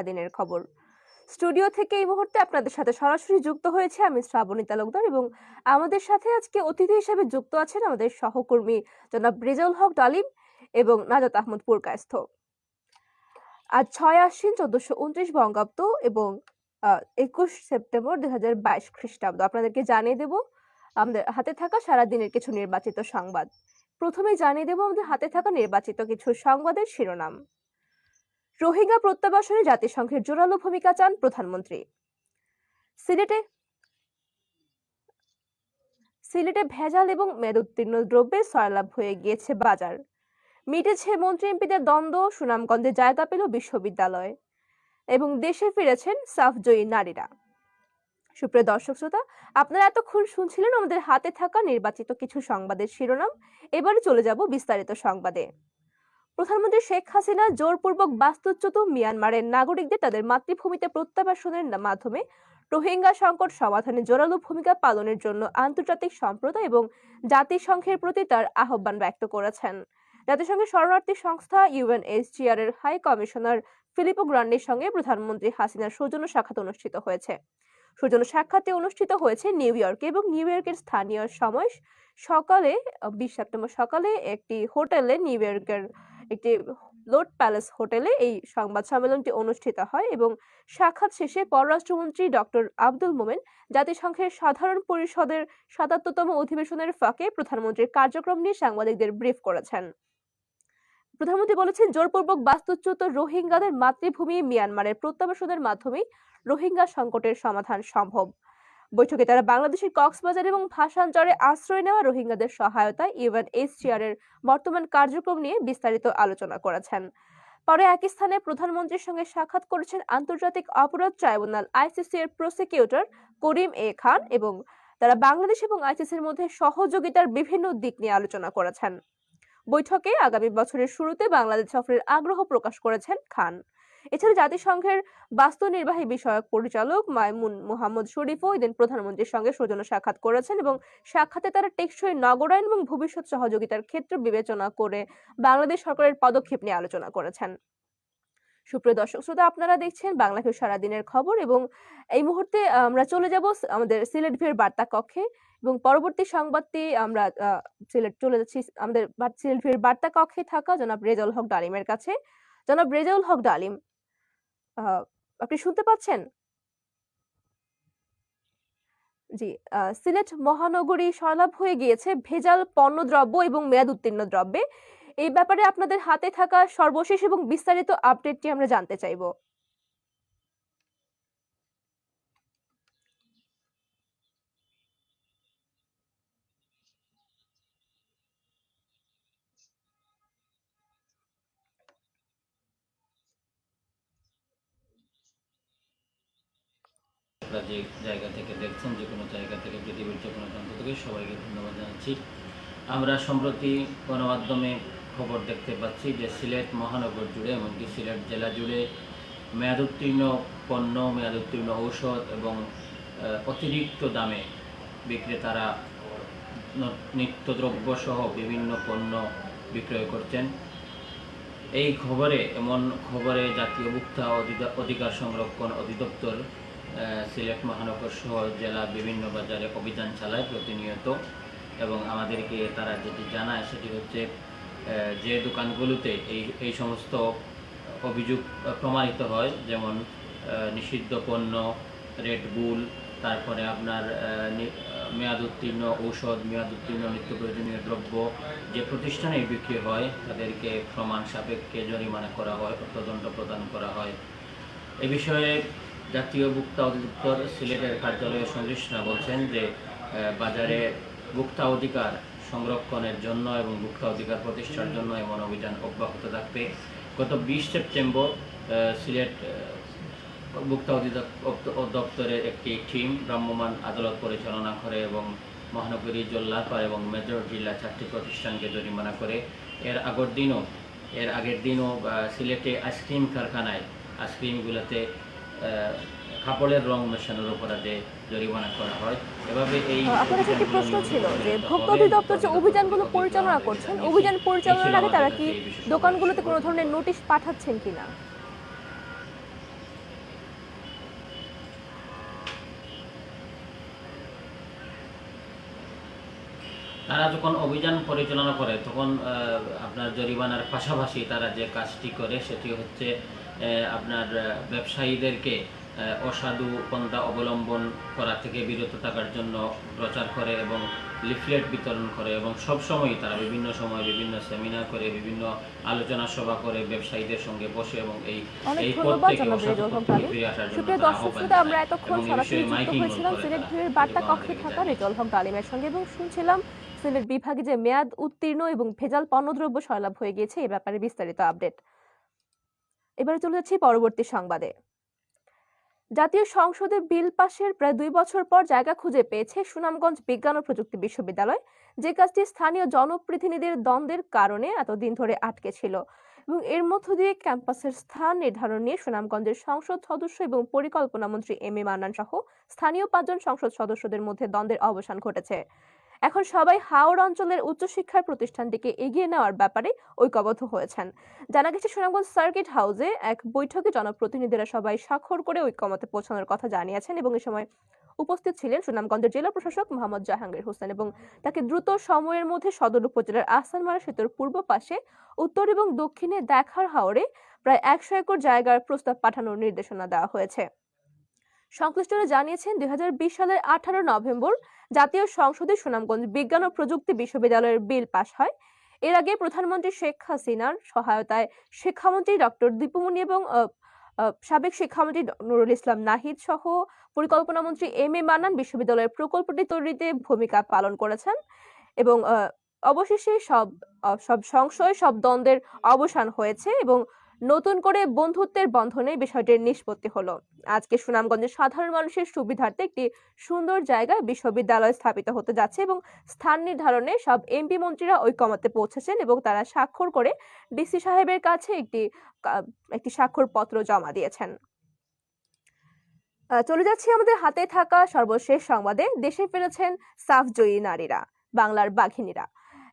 দিনের খবর। স্টুডিও থেকে এই মুহূর্তে আপনাদের সাথে সরাসরি যুক্ত হয়েছে আমি শ্রাবণী তালুকদার এবং আমাদের সাথে আজকে অতিথি হিসেবে যুক্ত আছেন আমাদের সহকর্মী জনাব রেজাউল হক ডালিম এবং নাজাত আহমদ পুরকায়স্থ। আজ 6 আশ্বিন 1429 বঙ্গাব্দ এবং 21 সেপ্টেম্বর 2022 খ্রিস্টাব্দ। আপনাদেরকে জানিয়ে দেব আমাদের হাতে থাকা সারাদিনের কিছু নির্বাচিত সংবাদ। প্রথমে জানিয়ে দেব আমাদের হাতে থাকা নির্বাচিত কিছু সংবাদের শিরোনাম। রোহিঙ্গা প্রত্যাবাসনে জাতিসংঘের জোরালো ভূমিকা চান প্রধানমন্ত্রী। সিলেটে ভেজাল এবং মেয়াদোত্তীর্ণ দ্রব্যের সয়লাভ হয়ে গিয়েছে বাজার। মিটেছে মন্ত্রী এমপিদের দ্বন্দ্ব, সুনামগঞ্জে জায়গা পেল বিশ্ববিদ্যালয় এবং দেশে ফিরেছেন সাফজয়ী নারীরা। সুপ্রিয় দর্শক শ্রোতা, আপনারা এতক্ষণ শুনছিলেন আমাদের হাতে থাকা নির্বাচিত কিছু সংবাদের শিরোনাম। এবারে চলে যাব বিস্তারিত সংবাদে। প্রধানমন্ত্রী শেখ হাসিনা জোরপূর্বক বাস্তুচ্যুত মিয়ানমারের নাগরিকদের তাদের মাতৃভূমিতে প্রত্যাবাসনের মাধ্যমে রোহিঙ্গা সংকট সমাধানে জোরালো ভূমিকা পালনের জন্য আন্তর্জাতিক সম্প্রদায় এবং জাতিসংঘের প্রতি তার আহ্বান ব্যক্ত করেছেন। জাতিসংঘের শরণার্থী সংস্থা ইউএনএইচসিআর এর হাই কমিশনার ফিলিপো গ্রান্ডির সঙ্গে প্রধানমন্ত্রী হাসিনার সৌজন্য সাক্ষাৎ অনুষ্ঠিত হয়েছে। সৌজন্য সাক্ষাৎটি অনুষ্ঠিত হয়েছে নিউ ইয়র্কে এবং নিউ ইয়র্কের স্থানীয় সময় সকালে 20 সেপ্টেম্বর সকালে একটি হোটেলে, নিউ ইয়র্কের একটি লোড প্যালেস হোটেলে এই সংবাদ সম্মেলনটি অনুষ্ঠিত হয় এবং সাক্ষাৎ শেষে পররাষ্ট্রমন্ত্রী ডক্টর আব্দুল মোমেন জাতিসংঘের সাধারণ পরিষদের ৭৭তম অধিবেশনের ফাঁকে প্রধানমন্ত্রীর কার্যক্রম নিয়ে সাংবাদিকদের ব্রিফ করেছেন। প্রধানমন্ত্রী বলেছেন, জোরপূর্বক বাস্তুচ্যুত রোহিঙ্গাদের মাতৃভূমি মিয়ানমারের প্রত্যাবাসনের মাধ্যমে রোহিঙ্গা সংকটের সমাধান সম্ভব। বৈঠকে তারা বাংলাদেশের কক্সবাজার এবং ভাসানচরে আশ্রয় নেওয়া রোহিঙ্গাদের সহায়তায় ইউএনএইচসিআর এর বর্তমান কার্যক্রম নিয়ে বিস্তারিত আলোচনা করেছেন। পরে একই স্থানে প্রধানমন্ত্রীর সঙ্গে সাক্ষাৎ করেছেন আন্তর্জাতিক অপরাধ ট্রাইব্যুনাল আইসিসি এর প্রসিকিউটর করিম এ খান এবং তারা বাংলাদেশ এবং আইসিসির মধ্যে সহযোগিতার বিভিন্ন দিক নিয়ে আলোচনা করেছেন। বৈঠকে আগামী বছরের শুরুতে বাংলাদেশ সফরের আগ্রহ প্রকাশ করেছেন খান। এছাড়া জাতিসংঘের বাস্তু নির্বাহী বিষয়ক পরিচালক মাইমুন মোহাম্মদ শরীফও এদিন প্রধানমন্ত্রীর সঙ্গে সৌজন্য সাক্ষাৎ করেছেন এবং সাক্ষাতে তারা টেকসই নগরায়ন এবং ভবিষ্যৎ সহযোগিতার ক্ষেত্র বিবেচনা করে বাংলাদেশ সরকারের পদক্ষেপ নিয়ে আলোচনা করেছেন। সুপ্রিয় দর্শক শ্রোতা, আপনারা দেখছেন বাংলাদেশ সারাদিনের খবর এবং এই মুহূর্তে আমরা চলে যাব আমাদের সিলেট ভিউর বার্তা কক্ষে এবং পরবর্তী সংবাদটি আমরা সিলেট চলে যাচ্ছি আমাদের সিলেট ভিউর বার্তা কক্ষে থাকা জনাব রেজাউল হক ডালিমের কাছে। জনাব রেজাউল হক ডালিম, আপনি শুনতে পাচ্ছেন? জি, সিলেট মহানগরী সয়লাভ হয়ে গিয়েছে ভেজাল পণ্যদ্রব্য এবং মেয়াদ উত্তীর্ণ দ্রব্যে। এই ব্যাপারে আপনাদের হাতে থাকা সর্বশেষ এবং বিস্তারিত আপডেটটি আমরা জানতে চাইব। যে জায়গা থেকে দেখছেন, যে কোনো জায়গা থেকে, পৃথিবীর যে কোনো প্রান্ত থেকে সবাইকে ধন্যবাদ জানাচ্ছি। আমরা সম্প্রতি গণমাধ্যমে খবর দেখতে পাচ্ছি যে সিলেট মহানগর জুড়ে, এমনকি সিলেট জেলা জুড়ে মেয়াদোত্তীর্ণ পণ্য, মেয়াদোত্তীর্ণ ঔষধ এবং অতিরিক্ত দামে বিক্রেতারা নিত্যদ্রব্য সহ বিভিন্ন পণ্য বিক্রয় করছেন। এই খবরে জাতীয় ভোক্তা অধিকার সংরক্ষণ অধিদপ্তর সিলেট মহানগর সহ জেলা বিভিন্ন বাজারে অভিযান চালায় প্রতিনিয়ত এবং আমাদেরকে তারা যেটি জানায় সেটি হচ্ছে যে দোকানগুলোতে এই সমস্ত অভিযোগ প্রমাণিত হয়, যেমন নিষিদ্ধ পণ্য, রেড বুল, তারপরে আপনার মেয়াদ উত্তীর্ণ ঔষধ, মেয়াদ উত্তীর্ণ নিত্য প্রয়োজনীয় দ্রব্য যে প্রতিষ্ঠানে বিক্রি হয় তাদেরকে প্রমাণ সাপেক্ষে জরিমানা করা হয়, অর্থদণ্ড প্রদান করা হয়। এ বিষয়ে জাতীয় ভোক্তা অধিদপ্তর সিলেটের কার্যালয়ের সংশ্লিষ্টরা বলছেন যে বাজারে ভোক্তা অধিকার সংরক্ষণের জন্য এবং ভোক্তা অধিকার প্রতিষ্ঠার জন্য এমন অভিযান অব্যাহত থাকবে। গত 20 সেপ্টেম্বর সিলেট ভোক্তা অধিদপ্তরের একটি টিম ভ্রাম্যমাণ আদালত পরিচালনা করে এবং মহানগরী, জল্লারপাড় এবং মেজর জেলা 4টি প্রতিষ্ঠানকে জরিমানা করে। এর আগের দিনও সিলেটে আইসক্রিম কারখানায় আইসক্রিমগুলোতে কাপড়ের রং মেশানোর অপরাধে জরিমানা করা হয়। এভাবে এই প্রশ্ন ছিল যে ভোক্তা অধিদপ্তর যে অভিযানগুলো পরিচালনা করছেন, অভিযান পরিচালনার আগে তারা কি দোকানগুলোতে কোনো ধরনের নোটিশ পাঠাচ্ছেন কিনা? তারা যখন অভিযান পরিচালনা করে তখন আপনার জরিমানার পাশাপাশি তারা যে কাজটি করে সেটি হচ্ছে আপনার ব্যবসায়ীদেরকে অসাধু পন্থা অবলম্বন করা থেকে বিরত থাকার জন্য প্রচার করে এবং লিফলেট বিতরণ করে এবং সবসময় তারা বিভিন্ন সময় বিভিন্ন সেমিনার করে বিভিন্ন আলোচনা সভা করে ব্যবসায়ীদের সঙ্গে বসে এবং এই অনেক পথ ধন্যবাদ থেকে জনাব অসাধু রেজাউল পথ হক থেকে আলী। ফিরে আসার জন্য সুপ্রিয় তারা দর্শক আহ্বান শ্রোতা, আমরা জানায় এতক্ষণ এবং এই সরাসরি বিষয়ে যুক্ত মাইকিং হয়েছিলাম করে সিলেট তারা ভিউয়ের বার্তা এবং কক্ষে আমাদেরকে থাকা জানায়। রেজাউল হক আলিমের সঙ্গে এবং শুনছিলাম সিলেট বিভাগে যে মেয়াদ উত্তীর্ণ এবং ভেজাল পণ্যদ্রব্য সয়লাব হয়ে গিয়েছে এই ব্যাপারে বিস্তারিত আপডেট। এবারে চলে যাচ্ছি পরবর্তী সংবাদে। জাতীয় সংসদে বিল পাশের প্রায় 2 বছর পর জায়গা খুঁজে পেয়েছে সুনামগঞ্জ বিজ্ঞান ও প্রযুক্তি বিশ্ববিদ্যালয়, যে কাজটি স্থানীয় জনপ্রতিনিধিদের দ্বন্দ্বের কারণে এতদিন ধরে আটকে ছিল। এবং এর মধ্য দিয়ে ক্যাম্পাসের স্থান নির্ধারণ নিয়ে সুনামগঞ্জের সংসদ সদস্য এবং পরিকল্পনা মন্ত্রী এম এ মান্নান সহ স্থানীয় 5 জন সংসদ সদস্যদের মধ্যে দ্বন্দ্বের অবসান ঘটেছে। এখন সবাই হাওড় অঞ্চলের উচ্চশিক্ষার প্রতিষ্ঠানটিকে এগিয়ে নেওয়ার ব্যাপারে ঐক্যবদ্ধ হয়েছেন। জানা গেছে সুনামগঞ্জ সার্কিট হাউসে এক বৈঠকে জনপ্রতিনিধিরা সবাই স্বাক্ষর করে ঐক্যমতে পৌঁছানোর কথা জানিয়েছেন এবং এ সময় উপস্থিত ছিলেন সুনামগঞ্জের জেলা প্রশাসক মোহাম্মদ জাহাঙ্গীর হোসেন এবং তাকে দ্রুত সময়ের মধ্যে সদর উপজেলার আহসানমারা সেতুর পূর্ব পাশে উত্তর এবং দক্ষিণে দেখার হাওরে প্রায় 100 একর জায়গার প্রস্তাব পাঠানোর নির্দেশনা দেওয়া হয়েছে। সংশ্লিষ্টরা জানিয়েছেন 2020 সালের 18 নভেম্বর জাতীয় সংসদে সুনামগঞ্জ বিজ্ঞান ও প্রযুক্তি বিশ্ববিদ্যালয়ের বিল পাশ হয়। এর আগে প্রধানমন্ত্রী শেখ হাসিনার সহায়তায় শিক্ষামন্ত্রী ডক্টর দীপুমনি এবং সাবেক শিক্ষামন্ত্রী নুরুল ইসলাম নাহিদ সহ পরিকল্পনা মন্ত্রী এম এ মান্নান বিশ্ববিদ্যালয়ের প্রকল্পটি তৈরিতে ভূমিকা পালন করেছেন এবং অবশেষে সব সংশয় সব দ্বন্দ্বের অবসান হয়েছে এবং নতুন করে বন্ধুত্বের বন্ধনে বিষয়টির নিষ্পত্তি হলো। আজকে সুনামগঞ্জের সাধারণ মানুষের সুবিধার্থে একটি সুন্দর জায়গায় বিশ্ববিদ্যালয় স্থাপিত হতে যাচ্ছে এবং স্থান নির্ধারণে সব এমপি মন্ত্রীরা ঐকমত্যে পৌঁছেছেন এবং তারা স্বাক্ষর করে ডিসি সাহেবের কাছে একটি স্বাক্ষর পত্র জমা দিয়েছেন। চলে যাচ্ছি আমাদের হাতে থাকা সর্বশেষ সংবাদে। দেশে ফিরেছেন সাফজয়ী নারীরা, বাংলার বাঘিনীরা।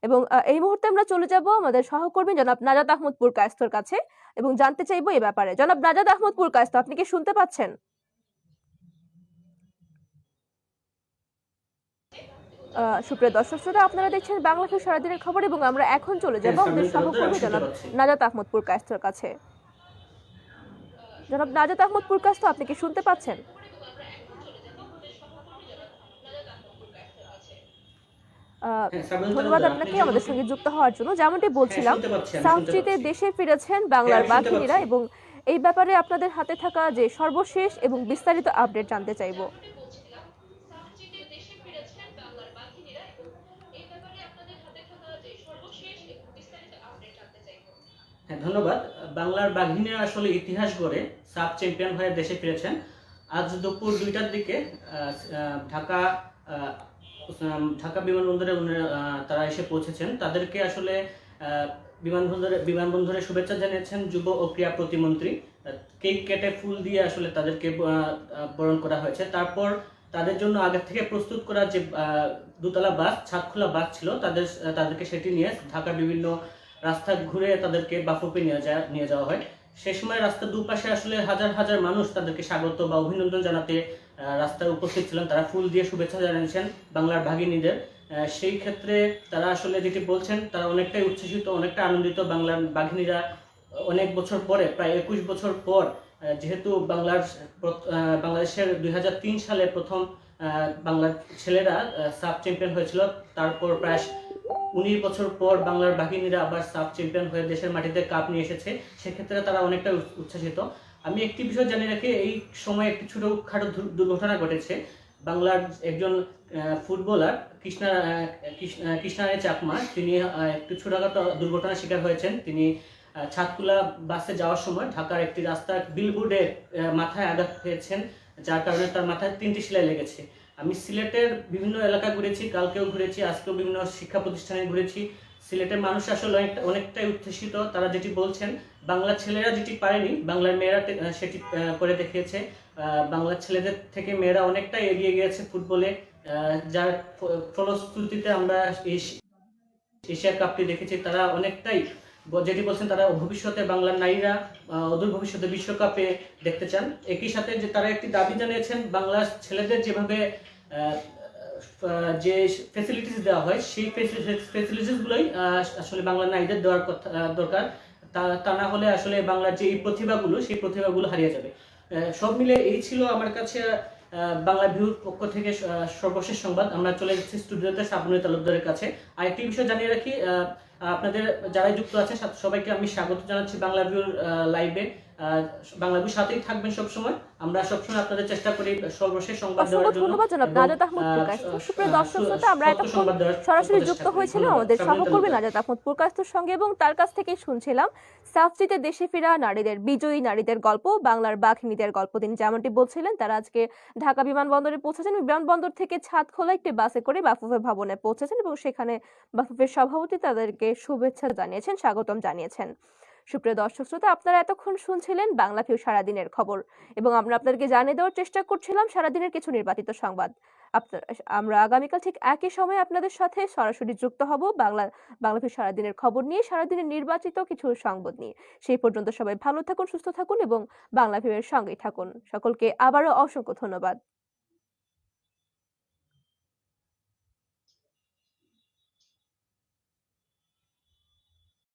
এবং এই মুহূর্তে আমরা চলে যাব আমাদের সহকর্মী জনাব নাজাত আহমদপুর কায়স্থর কাছে এবং জানতে চাইবো এই ব্যাপারে। জনাব নাজাত আহমদপুর কায়স্থ, আপনি কি শুনতে পাচ্ছেন? সুপ্রিয় দর্শক শ্রোতা, আপনারা দেখছেন বাংলা ফিল্ম সারাদিনের খবর এবং আমরা এখন চলে যাব আমাদের সহকর্মী জনাব নাজাত আহমদপুর কায়স্থর কাছে। জনাব নাজাত আহমদপুর কায়স্থ, আপনি কি শুনতে পাচ্ছেন? ধন্যবাদ আপনাকে আমাদের সঙ্গে যুক্ত হওয়ার জন্য। যেমনটি বলছিলাম, সাউথ্রিতে দেশে ফিরেছেন বাংলার বাঘিনীরা এবং এই ব্যাপারে আপনাদের হাতে থাকা যে সর্বশেষ এবং বিস্তারিত আপডেট জানতে চাইবো। ধন্যবাদ। বাংলার বাঘিনীরা আসলে ইতিহাস গড়ে সাব চ্যাম্পিয়ন হয়ে দেশে ফিরেছেন। আজ দুপুর 2টার দিকে ঢাকা বিমানবন্দরে তারা এসে পৌঁছেছেন। তাদেরকে আসলে বিমানবন্দরে শুভেচ্ছা জানিয়েছেন যুব ও ক্রীড়া প্রতিমন্ত্রী। কেক কেটে ফুল দিয়ে আসলে তাদেরকে বরণ করা হয়েছে। তারপর তাদের জন্য আগে থেকে প্রস্তুত করা যে দোতলা বাস, ছাদখোলা বাস ছিল, তাদেরকে সেটি নিয়ে ঢাকার বিভিন্ন রাস্তা ঘুরে তাদেরকে বাফুফে নিয়ে যাওয়া হয়। সে সময় রাস্তার দুপাশে আসলে হাজার হাজার মানুষ তাদেরকে স্বাগত বা অভিনন্দন জানাতে রাস্তায় উপস্থিত ছিলেন। তারা ফুল দিয়ে শুভেচ্ছা জানিয়েছেন বাংলার বাঘিনীদের। সেই ক্ষেত্রে তারা আসলে যেটি বলছেন, তারা অনেকটাই উচ্ছ্বসিত, অনেকটা আনন্দিত। বাংলার বাঘিনীরা অনেক বছর পরে, প্রায় 21 বছর পর, যেহেতু বাংলাদেশের 2003 সালে প্রথম বাংলার ছেলেরা সাব চ্যাম্পিয়ন হয়েছিল, তারপর প্রায় 19 বছর পর বাংলার বাঘিনীরা আবার সাব চ্যাম্পিয়ন হয়ে দেশের মাটিতে কাপ নিয়ে এসেছে। সেক্ষেত্রে তারা অনেকটা উচ্ছ্বসিত। আমি একটি বিষয় জানিয়ে রাখি, এই সময় একটি ছোটখাটো দুর্ঘটনা ঘটেছে। বাংলার একজন ফুটবলার কৃষ্ণারায় চাকমা, তিনি একটি ছোটখাটো দুর্ঘটনার শিকার হয়েছেন। তিনি ছাদকুলা বাসে যাওয়ার সময় ঢাকার একটি রাস্তার বিলবোর্ডে মাথায় আঘাত পেয়েছেন, যার কারণে তার মাথায় 3টি সেলাই লেগেছে। আমি সিলেটের বিভিন্ন এলাকা ঘুরেছি, কালকেও ঘুরেছি, আজকেও বিভিন্ন শিক্ষা প্রতিষ্ঠানে ঘুরেছি। সিলেটের মানুষ আসলে অনেকটাই উচ্ছ্বসিত। তারা যেটি বলছেন, বাংলার ছেলেরা যেটি পারেনি, বাংলার মেয়েরা সেটি করে দেখিয়েছে। বাংলার ছেলেদের থেকে মেয়েরা অনেকটাই এগিয়ে গিয়েছে ফুটবলে, যার ফলশ্রুতিতে আমরা এশিয়া কাপটি দেখেছি। তারা অনেকটাই যেটি বলছেন, তারা ভবিষ্যতে বাংলার নারীরা অদূর ভবিষ্যতে বিশ্বকাপে দেখতে চান। একই সাথে যে তারা একটি দাবি জানিয়েছেন, বাংলার ছেলেদের যেভাবে যে ফ্যাসিলিটিস দেওয়া হয় সেই ফ্যাসিলিটিসগুলোই আসলে বাংলা নারীদের দেওয়ার কথা দরকার। তা না হলে আসলে বাংলার যে এই প্রতিভাগুলো সেই প্রতিভাগুলো হারিয়ে যাবে। সব মিলে এই ছিল আমার কাছে বাংলা ভিউর পক্ষ থেকে সর্বশেষ সংবাদ। আমরা চলে যাচ্ছি স্টুডিওতে শ্রাবণী তালুকদারের কাছে। আর একটি বিষয় জানিয়ে রাখি, আপনাদের যারাই যুক্ত আছেন সবাইকে আমি স্বাগত জানাচ্ছি বাংলা ভিউর লাইভে। বাংলা ভিউর সাথেই থাকবেন সবসময়। আমরা সবসময় আপনাদের চেষ্টা করি সর্বশেষ সংবাদ দেওয়ার অসংখ্য জন্য। ধন্যবাদ জনাব এবং, নাজাত আহমদ প্রকাশ। সুপ্রিয় দর্শক শ্রোতা, আমরা সত্য এতক্ষণ সংবাদ দেওয়ার সরাসরি প্রচেষ্টা যুক্ত করি। হয়েছিলাম ধন্যবাদ। আমাদের শ্রাবণী সহকর্মী তালুকদার। নাজাত আহমদ প্রকাশের সঙ্গে এবং তার কাছ থেকেই শুনছিলাম সাফজিতে দেশে ফেরা নারীদের, বিজয়ী নারীদের গল্প, বাংলার বাঘিনীদের গল্প। তিনি যেমনটি বলছিলেন, তারা আজকে ঢাকা বিমানবন্দরে পৌঁছেছেন। বিমানবন্দর থেকে ছাদখোলা একটি বাসে করে বাফুফে ভবনে পৌঁছেছেন এবং সেখানে বাফুফের সভাপতি তাদেরকে শুভেচ্ছা জানিয়েছেন, স্বাগতম জানিয়েছেন। সুপ্রিয় দর্শক শ্রোতা, আপনারা এতক্ষণ শুনছিলেন বাংলা ভিউ সারাদিনের খবর এবং আমরা আপনাদেরকে জানিয়ে দেওয়ার চেষ্টা করছিলাম সারাদিনের কিছু নির্বাচিত সংবাদ। আমরা আগামীকাল ঠিক একই সময়ে আপনাদের সাথে সরাসরি যুক্ত হব বাংলা ভিউ সারাদিনের খবর নিয়ে, সারাদিনের নির্বাচিত কিছু সংবাদ নিয়ে। সেই পর্যন্ত সবাই ভালো থাকুন, সুস্থ থাকুন এবং বাংলা ভিউ এর সঙ্গেই থাকুন। সকলকে আবারও অসংখ্য ধন্যবাদ।